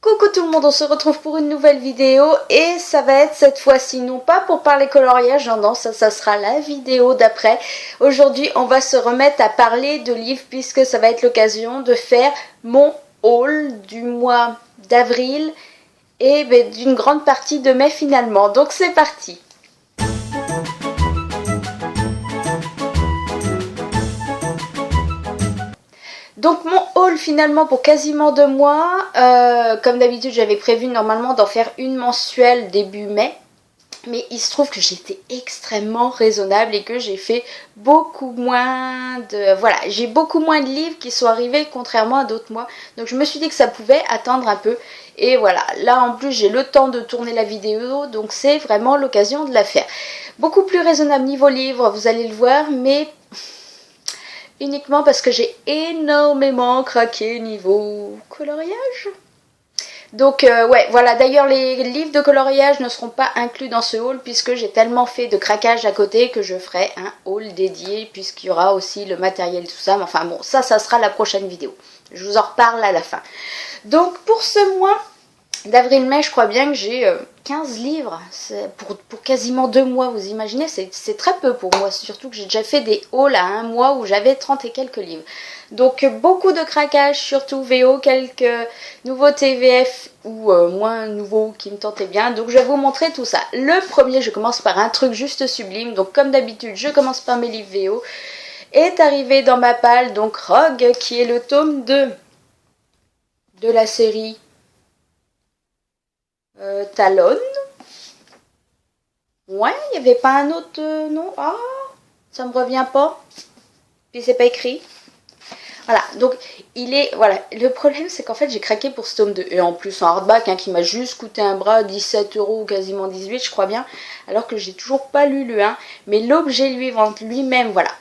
Coucou tout le monde, on se retrouve pour une nouvelle vidéo et ça va être cette fois-ci non pas pour parler coloriage, non, ça sera la vidéo d'après. Aujourd'hui on va se remettre à parler de livres puisque ça va être l'occasion de faire mon haul du mois d'avril et d'une grande partie de mai finalement. Donc c'est parti. Donc mon haul finalement pour quasiment 2 mois, comme d'habitude j'avais prévu normalement d'en faire une mensuelle début mai, mais il se trouve que j'étais extrêmement raisonnable et que j'ai fait beaucoup moins de... Voilà, j'ai beaucoup moins de livres qui sont arrivés contrairement à d'autres mois, donc je me suis dit que ça pouvait attendre un peu, et voilà, là en plus j'ai le temps de tourner la vidéo, donc c'est vraiment l'occasion de la faire. Beaucoup plus raisonnable niveau livre, vous allez le voir, mais... uniquement parce que j'ai énormément craqué niveau coloriage. Donc ouais, voilà, d'ailleurs les livres de coloriage ne seront pas inclus dans ce haul puisque j'ai tellement fait de craquage à côté que je ferai un haul dédié puisqu'il y aura aussi le matériel, tout ça. Mais enfin bon, ça sera la prochaine vidéo. Je vous en reparle à la fin. Donc pour ce mois d'avril-mai, je crois bien que j'ai 15 livres pour quasiment 2 mois, vous imaginez, c'est très peu pour moi, surtout que j'ai déjà fait des hauls à 1 mois où j'avais 30 et quelques livres. Donc beaucoup de craquage, surtout VO, quelques nouveaux TVF ou moins nouveaux qui me tentaient bien, donc je vais vous montrer tout ça. Le premier, je commence par un truc juste sublime, donc comme d'habitude, je commence par mes livres VO. Est arrivé dans ma palle, donc Rogue, qui est le tome 2 de la série Talon. Ouais, il n'y avait pas un autre nom. Ah, ça me revient pas. Puis c'est pas écrit. Voilà, donc il est... Voilà, le problème c'est qu'en fait j'ai craqué pour ce tome 2. Et en plus en hardback, qui m'a juste coûté un bras, 17 € ou quasiment 18, je crois bien. Alors que j'ai toujours pas lu le 1. Mais l'objet lui-même, voilà.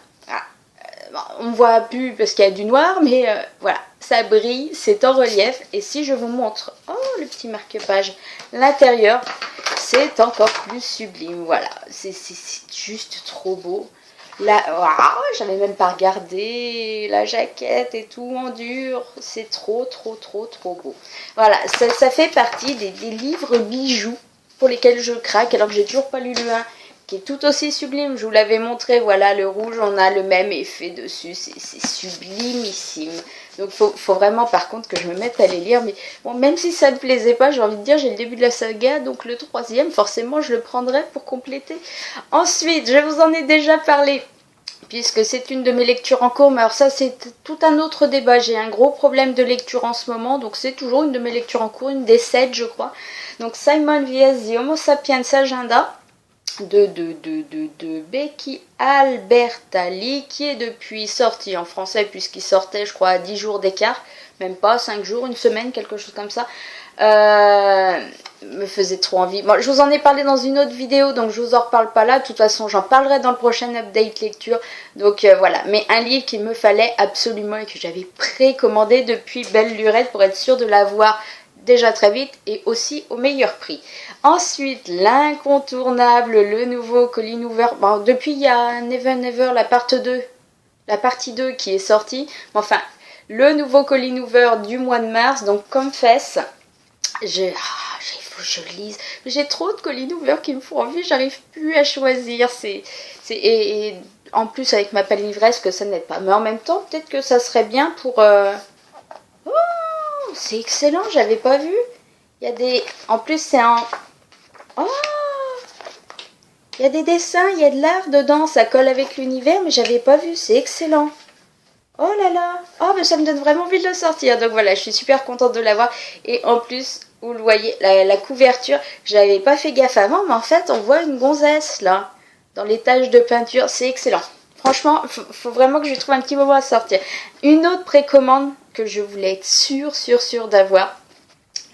On ne voit plus parce qu'il y a du noir, mais voilà, ça brille, c'est en relief. Et si je vous montre, oh, le petit marque-page, l'intérieur, c'est encore plus sublime. Voilà, c'est juste trop beau. Là, oh, j'avais même pas regardé la jaquette et tout en dur. C'est trop beau. Voilà, ça fait partie des livres bijoux pour lesquels je craque alors que j'ai toujours pas lu le 1. Qui est tout aussi sublime, je vous l'avais montré, voilà, le rouge, on a le même effet dessus, c'est sublimissime. Donc faut vraiment par contre que je me mette à les lire, mais bon, même si ça me plaisait pas, j'ai envie de dire, j'ai le début de la saga, donc le 3e, forcément je le prendrai pour compléter. Ensuite, je vous en ai déjà parlé, puisque c'est une de mes lectures en cours, mais alors ça c'est tout un autre débat, j'ai un gros problème de lecture en ce moment, donc c'est toujours une de mes lectures en cours, une des 7 je crois. Donc Simon vs. The Homo Sapiens Agenda, de Becky Albertalli, qui est depuis sorti en français puisqu'il sortait je crois à 10 jours d'écart, même pas 5 jours, une semaine, quelque chose comme ça. Me faisait trop envie. Bon, je vous en ai parlé dans une autre vidéo, donc je vous en reparle pas là, de toute façon j'en parlerai dans le prochain update lecture, donc voilà, mais un livre qu'il me fallait absolument et que j'avais précommandé depuis belle lurette pour être sûre de l'avoir déjà très vite et aussi au meilleur prix. Ensuite, l'incontournable, le nouveau Colleen Hoover. Bon, depuis il y a Never Never, la partie 2 qui est sortie. Enfin, le nouveau Colleen Hoover du mois de mars. Donc, Confess, il faut que je le lise. J'ai trop de Colleen Hoover qui me font envie, j'arrive plus à choisir. Et en plus, avec ma palle livresque, ça n'aide pas. Mais en même temps, peut-être que ça serait bien pour... Oh, c'est excellent, j'avais pas vu. Il y a des... En plus, c'est en... Oh, il y a des dessins, il y a de l'art dedans, ça colle avec l'univers, mais j'avais pas vu, c'est excellent. Oh là là, oh, mais ça me donne vraiment envie de le sortir, donc voilà, je suis super contente de l'avoir. Et en plus, vous le voyez, la couverture, j'avais pas fait gaffe avant, mais en fait, on voit une gonzesse, là, dans les taches de peinture, c'est excellent. Franchement, faut vraiment que je trouve un petit moment à sortir. Une autre précommande que je voulais être sûre d'avoir,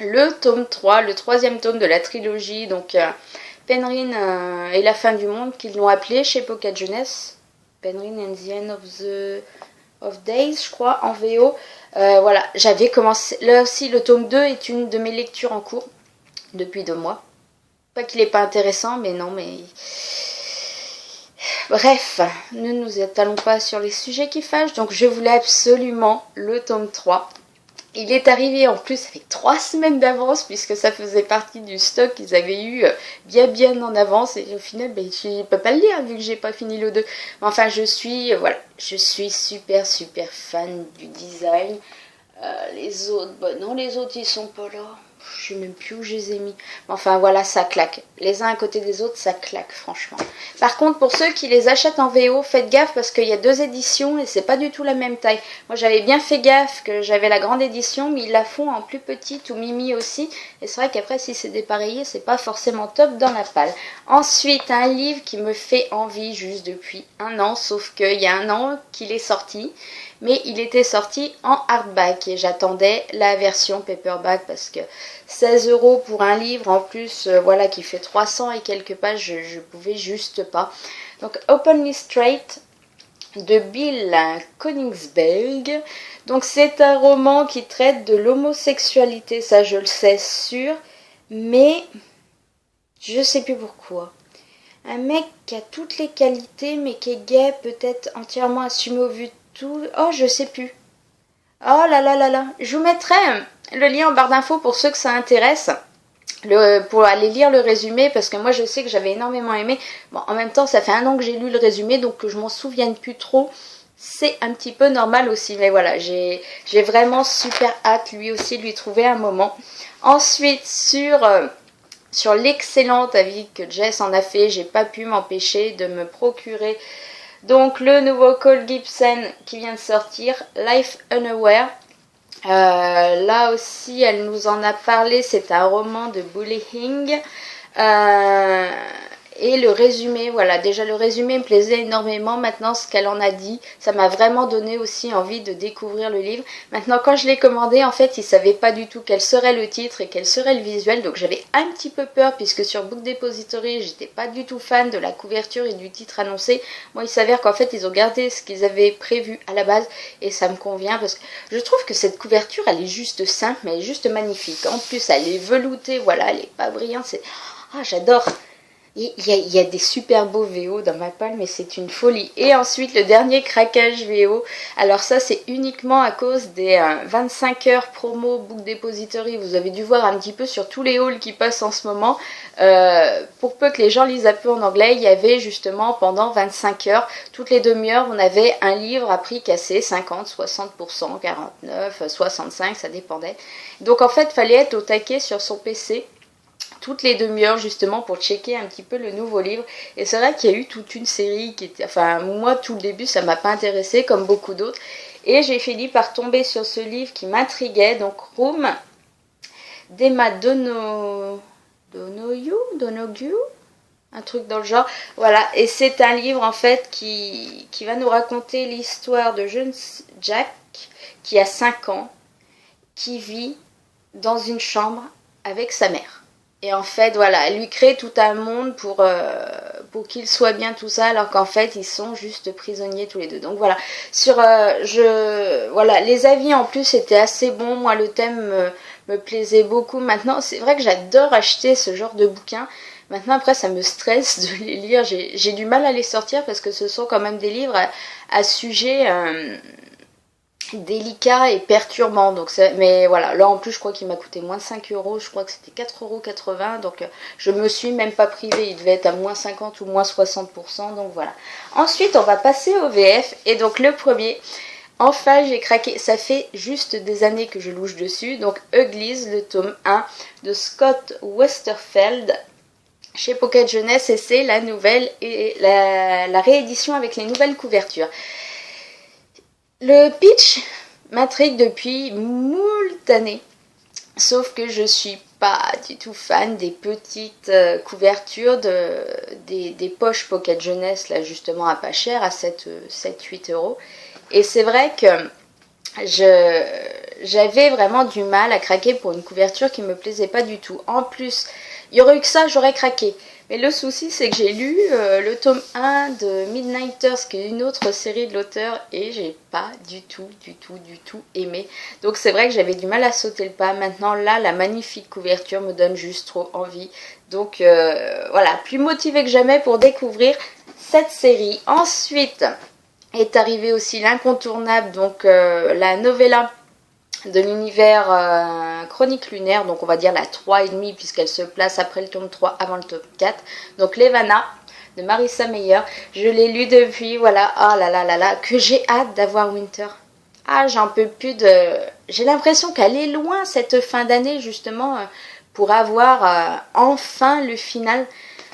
le tome 3, le 3e tome de la trilogie, donc Penryn et la fin du monde, qu'ils l'ont appelé chez Pocket Jeunesse. Penryn and the End of Days, je crois, en VO. Voilà, j'avais commencé. Là aussi, le tome 2 est une de mes lectures en cours depuis 2 mois. Pas qu'il n'est pas intéressant, mais non, mais... Bref, ne nous étalons pas sur les sujets qui fâchent, donc je voulais absolument le tome 3. Il est arrivé en plus avec 3 semaines d'avance puisque ça faisait partie du stock qu'ils avaient eu bien en avance et au final je peux pas le lire vu que j'ai pas fini le 2. Enfin je suis super fan du design. Les autres, non les autres ils sont pas là. Je sais même plus où je les ai mis. Enfin voilà, ça claque. Les uns à côté des autres, ça claque franchement. Par contre, pour ceux qui les achètent en VO, faites gaffe parce qu'il y a 2 éditions et c'est pas du tout la même taille. Moi j'avais bien fait gaffe que j'avais la grande édition, mais ils la font en plus petite ou Mimi aussi. Et c'est vrai qu'après si c'est dépareillé, c'est pas forcément top dans la palle. Ensuite, un livre qui me fait envie juste depuis 1 an, sauf qu'il y a 1 an qu'il est sorti. Mais il était sorti en hardback et j'attendais la version paperback parce que 16 € pour un livre en plus voilà qui fait 300 et quelques pages, je pouvais juste pas. Donc Open Me Straight de Bill Koenigsberg. Donc c'est un roman qui traite de l'homosexualité, ça je le sais sûr, mais je sais plus pourquoi. Un mec qui a toutes les qualités mais qui est gay, peut-être entièrement assumé au vu de tout. Oh, je sais plus. Oh là là là là. Je vous mettrai le lien en barre d'infos pour ceux que ça intéresse. Pour aller lire le résumé, parce que moi je sais que j'avais énormément aimé. Bon, en même temps, ça fait 1 an que j'ai lu le résumé, donc que je m'en souvienne plus trop. C'est un petit peu normal aussi. Mais voilà, j'ai vraiment super hâte lui aussi de lui trouver un moment. Ensuite, sur l'excellent avis que Jess en a fait, j'ai pas pu m'empêcher de me procurer donc le nouveau Cole Gibson qui vient de sortir, Life Unaware. Là aussi, elle nous en a parlé, c'est un roman de bullying. Et le résumé, voilà, déjà le résumé me plaisait énormément. Maintenant, ce qu'elle en a dit, ça m'a vraiment donné aussi envie de découvrir le livre. Maintenant, quand je l'ai commandé, en fait, ils ne savaient pas du tout quel serait le titre et quel serait le visuel. Donc, j'avais un petit peu peur puisque sur Book Depository, j'étais pas du tout fan de la couverture et du titre annoncé. Moi, il s'avère qu'en fait, ils ont gardé ce qu'ils avaient prévu à la base et ça me convient parce que je trouve que cette couverture, elle est juste simple, mais elle est juste magnifique. En plus, elle est veloutée, voilà, elle est pas brillante. Ah, j'adore. Il y a des super beaux VO dans ma palle, mais c'est une folie. Et ensuite, le dernier craquage VO. Alors ça, c'est uniquement à cause des 25 heures promo Book Depository. Vous avez dû voir un petit peu sur tous les hauls qui passent en ce moment. Pour peu que les gens lisent un peu en anglais, il y avait justement pendant 25 heures, toutes les demi-heures, on avait un livre à prix cassé, 50, 60%, 49, 65, ça dépendait. Donc en fait, il fallait être au taquet sur son PC toutes les demi-heures justement pour checker un petit peu le nouveau livre. Et c'est vrai qu'il y a eu toute une série qui était... Enfin, moi, tout le début, ça m'a pas intéressé comme beaucoup d'autres. Et j'ai fini par tomber sur ce livre qui m'intriguait. Donc, Room d'Emma Donoghue, un truc dans le genre. Voilà, et c'est un livre en fait qui va nous raconter l'histoire de jeune Jack qui a 5 ans, qui vit dans une chambre avec sa mère. Et en fait, voilà, elle lui crée tout un monde pour qu'il soit bien tout ça, alors qu'en fait, ils sont juste prisonniers tous les deux. Donc voilà, voilà, les avis en plus étaient assez bons. Moi, le thème me plaisait beaucoup. Maintenant, c'est vrai que j'adore acheter ce genre de bouquins. Maintenant, après, ça me stresse de les lire. J'ai du mal à les sortir parce que ce sont quand même des livres à sujet... délicat et perturbant, donc mais voilà, là en plus je crois qu'il m'a coûté moins de 5 €, je crois que c'était 4,80 €, donc je me suis même pas privée, il devait être à moins 50 ou moins 60%, donc voilà. Ensuite on va passer au VF, et donc le premier, enfin j'ai craqué, ça fait juste des années que je louche dessus, donc Uglies, le tome 1 de Scott Westerfeld, chez Pocket Jeunesse, et c'est la nouvelle et la réédition avec les nouvelles couvertures. Le pitch m'intrigue depuis moult années, sauf que je suis pas du tout fan des petites couvertures des poches Pocket Jeunesse, là justement à pas cher, à 7-8 €. Et c'est vrai que j'avais vraiment du mal à craquer pour une couverture qui me plaisait pas du tout. En plus, il y aurait eu que ça, j'aurais craqué. Mais le souci, c'est que j'ai lu le tome 1 de Midnighters, qui est une autre série de l'auteur, et j'ai pas du tout aimé. Donc c'est vrai que j'avais du mal à sauter le pas. Maintenant, là, la magnifique couverture me donne juste trop envie. Donc voilà, plus motivée que jamais pour découvrir cette série. Ensuite est arrivé aussi l'incontournable, donc la novella de l'univers Chronique lunaire, donc on va dire la 3,5 puisqu'elle se place après le tome 3, avant le tome 4. Donc Levana de Marissa Meyer, je l'ai lu depuis, voilà, oh là là là là, que j'ai hâte d'avoir Winter. Ah, j'en peux plus de... J'ai l'impression qu'elle est loin cette fin d'année justement pour avoir enfin le final.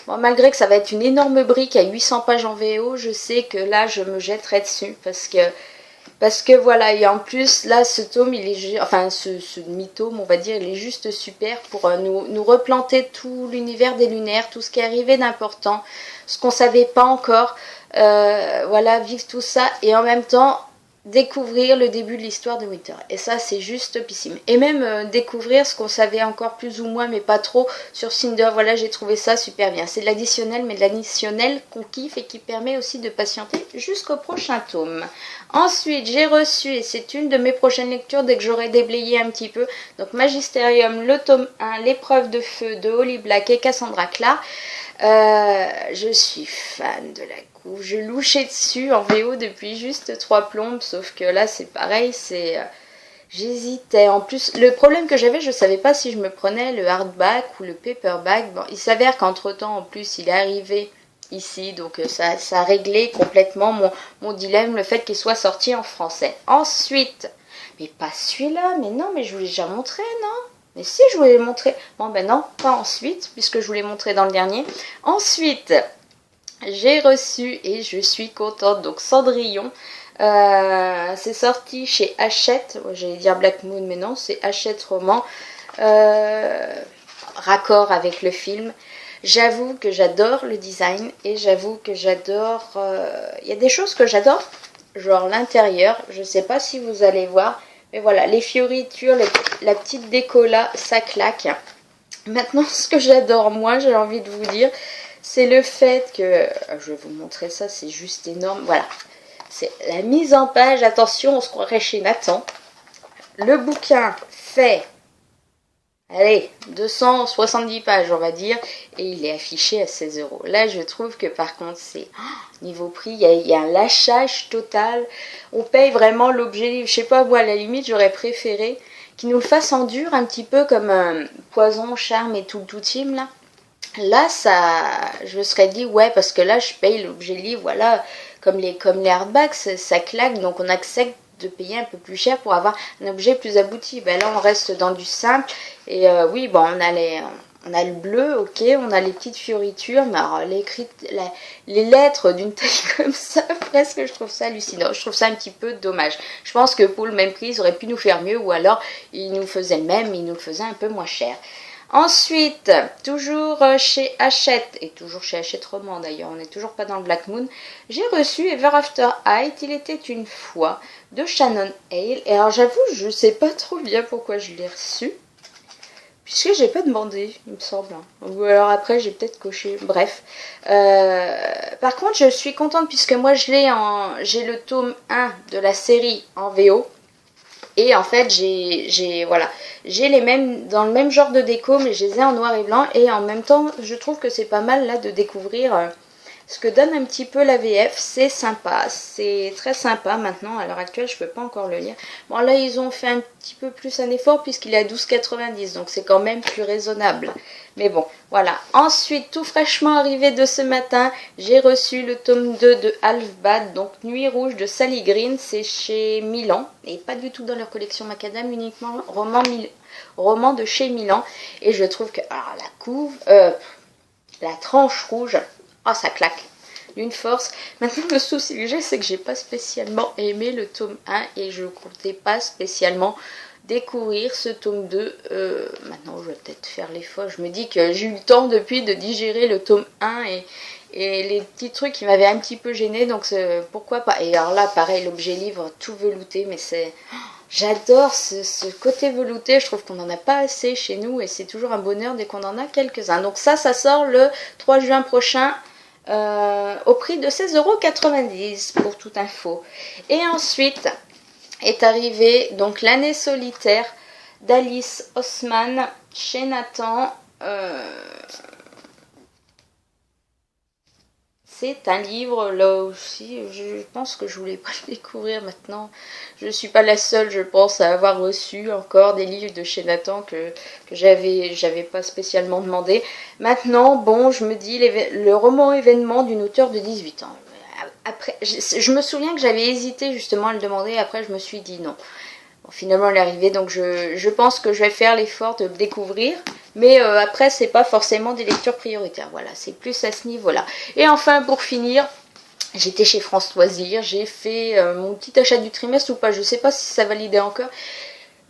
Bon, malgré que ça va être une énorme brique à 800 pages en VO, je sais que là je me jetterai dessus parce que voilà, et en plus là ce tome il est enfin ce demi-tome on va dire, il est juste super pour nous replanter tout l'univers des lunaires, tout ce qui est arrivé d'important, ce qu'on savait pas encore, voilà, vivre tout ça et en même temps découvrir le début de l'histoire de Winter. Et ça, c'est juste topissime. Et même découvrir ce qu'on savait encore plus ou moins, mais pas trop, sur Cinder. Voilà, j'ai trouvé ça super bien. C'est de l'additionnel, mais de l'additionnel qu'on kiffe et qui permet aussi de patienter jusqu'au prochain tome. Ensuite, j'ai reçu, et c'est une de mes prochaines lectures dès que j'aurai déblayé un petit peu, donc Magisterium, le tome 1, L'épreuve de feu de Holly Black et Cassandra Clare. Je suis fan de la couve, je louchais dessus en VO depuis juste 3 plombes, sauf que là c'est pareil, j'hésitais. En plus, le problème que j'avais, je savais pas si je me prenais le hardback ou le paperback. Bon, il s'avère qu'entre temps, en plus, il est arrivé ici, donc ça a réglé complètement mon dilemme, le fait qu'il soit sorti en français. Ensuite, mais pas celui-là, mais non, mais je vous l'ai déjà montré, non? Mais si, je vous l'ai montré. Bon, ben non, pas ensuite, puisque je vous l'ai montré dans le dernier. Ensuite, j'ai reçu, et je suis contente, donc Cendrillon. C'est sorti chez Hachette. J'allais dire Black Moon, mais non, c'est Hachette Roman. Raccord avec le film. J'avoue que j'adore le design, et j'avoue que j'adore... Il y a des choses que j'adore, genre l'intérieur. Je sais pas si vous allez voir. Mais voilà, les fioritures, la petite déco là, ça claque. Maintenant, ce que j'adore, moi, j'ai envie de vous dire, c'est le fait que... Je vais vous montrer ça, c'est juste énorme. Voilà, c'est la mise en page. Attention, on se croirait chez Nathan. Le bouquin fait... Allez, 270 pages, on va dire, et il est affiché à 16 €. Là, je trouve que par contre, c'est niveau prix, il y a un lâchage total. On paye vraiment l'objet. Je sais pas, moi, à la limite, j'aurais préféré qu'ils nous le fassent en dur, un petit peu comme Poison, Charme et tout team, là. Là, ça, je me serais dit, ouais, parce que là, je paye l'objet livre, voilà, comme les hardbacks, ça claque, donc on accepte de payer un peu plus cher pour avoir un objet plus abouti. Ben là, on reste dans du simple. Et oui, bon, on a le bleu, ok, on a les petites fioritures, mais alors les lettres d'une taille comme ça, presque, je trouve ça hallucinant. Je trouve ça un petit peu dommage. Je pense que pour le même prix, ils auraient pu nous faire mieux, ou alors ils nous faisaient le même, mais ils nous le faisaient un peu moins cher. Ensuite, toujours chez Hachette, et toujours chez Hachette Roman d'ailleurs, on n'est toujours pas dans le Black Moon, j'ai reçu Ever After Height, il était une fois, de Shannon Hale. Et alors j'avoue, je sais pas trop bien pourquoi je l'ai reçu, puisque j'ai pas demandé, il me semble. Ou alors après j'ai peut-être coché, bref. Par contre, je suis contente puisque moi j'ai le tome 1 de la série en VO. Et en fait, j'ai les mêmes, dans le même genre de déco, mais je les ai en noir et blanc. Et en même temps, je trouve que c'est pas mal là de découvrir ce que donne un petit peu la VF. C'est sympa, c'est très sympa maintenant. À l'heure actuelle, je peux pas encore le lire. Bon, là, ils ont fait un petit peu plus un effort puisqu'il est à 12,90, donc c'est quand même plus raisonnable. Mais bon, voilà. Ensuite, tout fraîchement arrivé de ce matin, j'ai reçu le tome 2 de Half-Bad, donc Nuit Rouge de Sally Green. C'est chez Milan, et pas du tout dans leur collection Macadam, uniquement roman de chez Milan. Et je trouve que, alors la couve, la tranche rouge, oh ça claque d'une force. Maintenant, le souci que j'ai, c'est que j'ai pas spécialement aimé le tome 1 et je comptais pas spécialement découvrir ce tome 2. Maintenant, je vais peut-être faire l'effort. Je me dis que j'ai eu le temps depuis de digérer le tome 1 et les petits trucs qui m'avaient un petit peu gêné, donc pourquoi pas. Et alors là, pareil, l'objet livre tout velouté, mais c'est... J'adore ce côté velouté, je trouve qu'on n'en a pas assez chez nous et c'est toujours un bonheur dès qu'on en a quelques-uns. Donc ça sort le 3 juin prochain au prix de 16,90 € pour toute info. Et ensuite est arrivé donc l'année solitaire d'Alice Oseman chez Nathan. c'est un livre, là aussi, je pense que je voulais pas le découvrir maintenant. Je ne suis pas la seule, je pense, à avoir reçu encore des livres de chez Nathan que j'avais pas spécialement demandé. Maintenant, bon, je me dis, le roman événement d'une auteure de 18 ans. Après, je me souviens que j'avais hésité justement à le demander, après je me suis dit non. Bon, finalement, elle est arrivée, donc je pense que je vais faire l'effort de le découvrir. Mais après, c'est pas forcément des lectures prioritaires. Voilà, c'est plus à ce niveau-là. Et enfin, pour finir, j'étais chez France Loisirs, j'ai fait mon petit achat du trimestre ou pas, je sais pas si ça validait encore.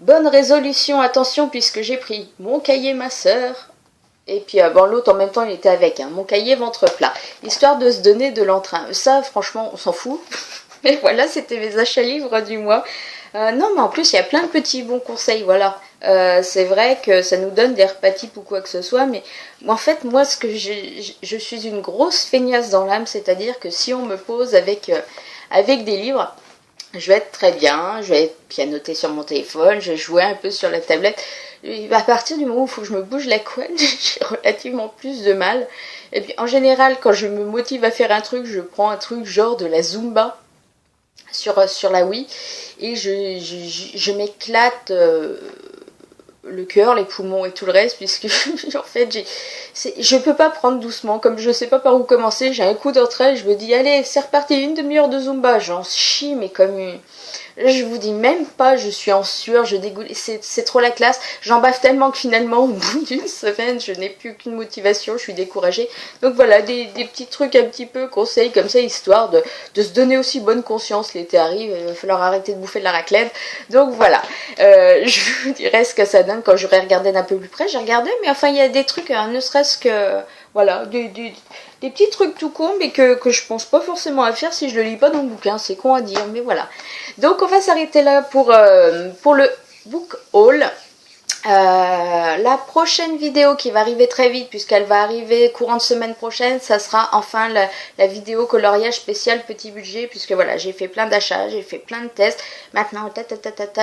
Bonne résolution, attention, puisque j'ai pris mon cahier ma sœur. Et puis bon, l'autre en même temps il était avec, hein, mon cahier ventre plat, histoire de se donner de l'entrain. Ça franchement on s'en fout. Mais voilà, c'était mes achats livres du mois. Non mais en plus il y a plein de petits bons conseils, voilà. C'est vrai que ça nous donne des repas types ou quoi que ce soit, mais en fait moi ce que je suis une grosse feignasse dans l'âme, c'est-à-dire que si on me pose avec des livres, je vais être très bien, je vais pianoter sur mon téléphone, je vais jouer un peu sur la tablette. Et à partir du moment où il faut que je me bouge la couenne, j'ai relativement plus de mal. Et puis en général, quand je me motive à faire un truc, je prends un truc genre de la Zumba sur la Wii et je m'éclate le cœur, les poumons et tout le reste, puisque en fait je peux pas prendre doucement, comme je sais pas par où commencer, j'ai un coup d'entrain, je me dis allez c'est reparti, une demi-heure de Zumba, j'en chie mais comme une... Je vous dis même pas, je suis en sueur, je dégoûte, c'est trop la classe. J'en baffe tellement que finalement, au bout d'une semaine, je n'ai plus aucune motivation, je suis découragée. Donc voilà, des petits trucs un petit peu conseils comme ça, histoire de se donner aussi bonne conscience. L'été arrive, il va falloir arrêter de bouffer de la raclette. Donc voilà, je vous dirai ce que ça donne quand j'aurai regardé d'un peu plus près. J'ai regardé, mais enfin, il y a des trucs, hein, ne serait-ce que... Voilà, des petits trucs tout con, mais que je pense pas forcément à faire si je le lis pas dans le bouquin, c'est con à dire, mais voilà. Donc on va s'arrêter là pour le book haul. La prochaine vidéo qui va arriver très vite, puisqu'elle va arriver courant de semaine prochaine, ça sera enfin la vidéo coloriage spécial petit budget, puisque voilà, j'ai fait plein d'achats, j'ai fait plein de tests. Maintenant,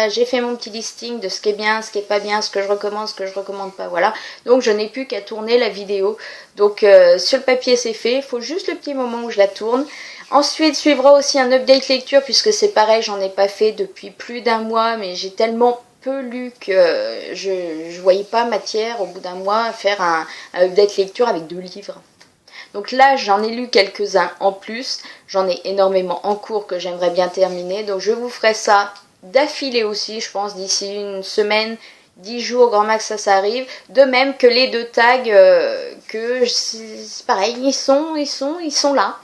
j'ai fait mon petit listing de ce qui est bien, ce qui est pas bien, ce que je recommande, ce que je recommande pas, voilà. Donc je n'ai plus qu'à tourner la vidéo. Donc sur le papier c'est fait, il faut juste le petit moment où je la tourne. Ensuite suivra aussi un update lecture, puisque c'est pareil, j'en ai pas fait depuis plus d'un mois, mais j'ai tellement peu lu que je voyais pas matière au bout d'un mois à faire un update lecture avec 2 livres. Donc là j'en ai lu quelques-uns en plus, j'en ai énormément en cours que j'aimerais bien terminer, donc je vous ferai ça d'affilée aussi, je pense d'ici une semaine, 10 jours grand max ça arrive. De même que les 2 tags que c'est pareil, ils sont là.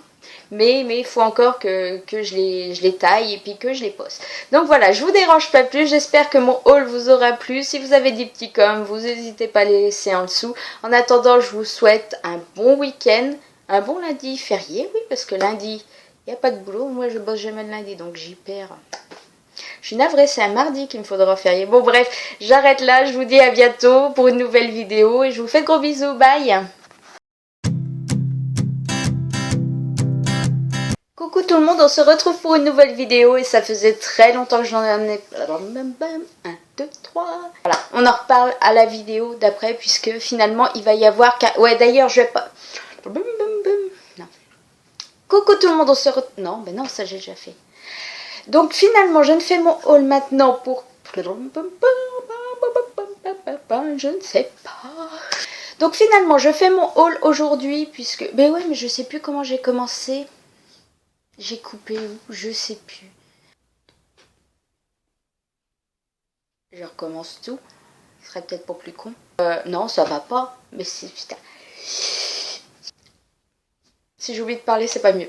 Mais il faut encore que je les taille et puis que je les poste. Donc voilà, je vous dérange pas plus, j'espère que mon haul vous aura plu. Si vous avez des petits coms, vous n'hésitez pas à les laisser en dessous. En attendant, je vous souhaite un bon week-end, un bon lundi férié, oui, parce que lundi, il n'y a pas de boulot. Moi, je bosse jamais le lundi, donc j'y perds. Je suis navrée, c'est un mardi qu'il me faudra férié. Bon bref, j'arrête là, je vous dis à bientôt pour une nouvelle vidéo et je vous fais de gros bisous, bye. Coucou tout le monde, on se retrouve pour une nouvelle vidéo et ça faisait très longtemps que j'en ai... 1, 2, 3... Voilà, on en reparle à la vidéo d'après puisque finalement il va y avoir... Ouais d'ailleurs je vais pas... Non. Coucou tout le monde, on se retrouve... Non, ben non, ça j'ai déjà fait. Donc finalement je ne fais mon haul maintenant pour... Je ne sais pas... Donc finalement je fais mon haul aujourd'hui puisque... Ben ouais mais je sais plus comment j'ai commencé... J'ai coupé où? Je sais plus. Je recommence tout. Ce serait peut-être pour plus con. Non, ça va pas. Mais c'est... Putain. Si j'oublie de parler, c'est pas mieux.